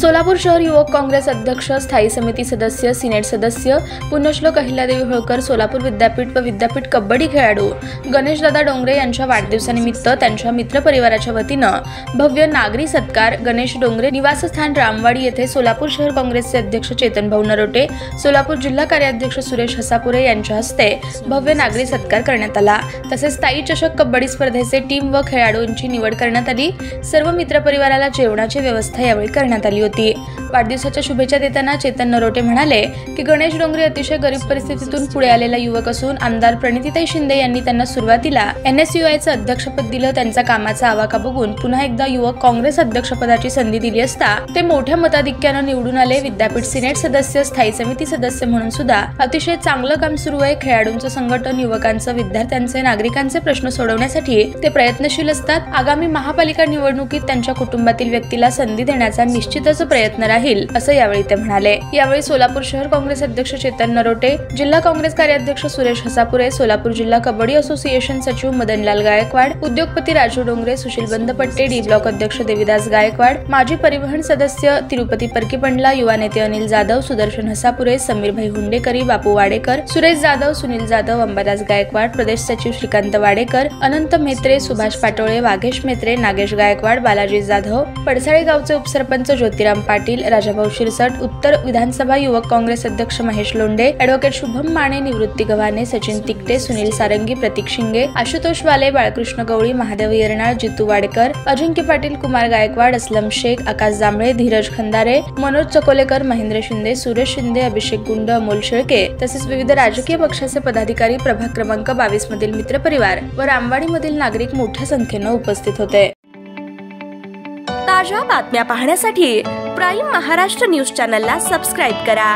सोलापूर शहर युवक काँग्रेस अध्यक्ष, स्थायी समिती सदस्य, सिनेट सदस्य पुण्यश्लोक अहिल्यादेवी होळकर, सोलापूर विद्यापीठ व विद्यापीठ कबड्डी खेळाडू गणेशदादा डोंगरे यांच्या वाढदिवसानिमित्त त्यांच्या मित्रपरिवाराच्या वतीनं भव्य नागरी सत्कार गणेश डोंगरे निवासस्थान रामवाडी येथे सोलापूर शहर काँग्रेसचे अध्यक्ष चेतनभाऊ नरोटे, सोलापूर जिल्हा कार्याध्यक्ष सुरेश हसापुरे यांच्या हस्ते भव्य नागरी सत्कार करण्यात आला। तसेच स्थायी चषक कबड्डी स्पर्धेचे टीम व खेळाडूंची निवड करण्यात आली। सर्व मित्रपरिवाराला जेवणाची व्यवस्था यावेळी करण्यात आली होती। वाढदिवसाच्या शुभेच्छा देताना चेतन नरोटे म्हणाले की गणेश डोंगरे अतिशय गरीब परिस्थितीतून पुढे आलेला युवक असून आमदार प्रणितीताई शिंदे यांनी त्यांना सुरुवातीला NSUIचं अध्यक्षपद दिलं। त्यांचा कामाचा आवाका बघून पुन्हा एकदा युवक काँग्रेस अध्यक्षपदाची संधी दिली असता ते मोठ्या मताधिक्याने निवडून आले। विद्यापीठ सिनेट सदस्य, स्थायी समिती सदस्य म्हणून सुद्धा अतिशय चांगलं काम सुरू आहे। खेळाडूंचं संघटन, युवकांचं, विद्यार्थ्यांचे, नागरिकांचे प्रश्न सोडवण्यासाठी ते प्रयत्नशील असतात। आगामी महापालिका निवडणुकीत त्यांच्या कुटुंबातील व्यक्तीला संधी देण्याचा निश्चितच प्रयत्न राहील असं यावेळी ते म्हणाले। यावेळी सोलापूर शहर काँग्रेस अध्यक्ष चेतन नरोटे, जिल्हा काँग्रेस कार्याध्यक्ष सुरेश हसापुरे, सोलापूर जिल्हा कबड्डी असोसिएशन सचिव मदनलाल गायकवाड, उद्योगपती राजू डोंगरे, सुशील बंदपट्टे, डी ब्लॉक अध्यक्ष देवीदास गायकवाड, माजी परिवहन सदस्य तिरुपती परकीपंडला, युवा नेते अनिल जाधव, सुदर्शन हसापुरे, समीरभाई हुंडेकरी, बापू वाडेकर, सुरेश जाधव, सुनील जाधव, अंबादास गायकवाड, प्रदेश सचिव श्रीकांत वाडेकर, अनंत मेत्रे, सुभाष पाटोळे, वाघेश मेत्रे, नागेश गायकवाड, बालाजी जाधव, पडसाळे गावचे उपसरपंच ज्योतिराम पाटील, राजाभाऊ शिरसट, उत्तर विधानसभा युवक काँग्रेस अध्यक्ष महेश लोंढे, ॲडव्होकेट शुभम माने, निवृत्ती गव्हाणे, सचिन तिकटे, सुनील सारंगी, प्रतीक शिंगे, आशुतोष वाले, बाळकृष्ण गवळी, महादेव येरनाळ, जितू वाडेकर, अजिंक्य पाटील, कुमार गायकवाड, असलम शेख, आकाश जांभळे, धीरज खंदारे, मनोज चकोलेकर, महेंद्र शिंदे, सुरेश शिंदे, अभिषेक गुंड, अमोल शेळके तसेच विविध राजकीय पक्षाचे पदाधिकारी, प्रभाग क्रमांक 22 मधील मित्रपरिवार व रामवाडीमधील नागरिक मोठ्या संख्येने उपस्थित होते। ताज्या बातम्या पाहण्यासाठी प्राईम महाराष्ट्र न्यूज चॅनलला सबस्क्राईब करा।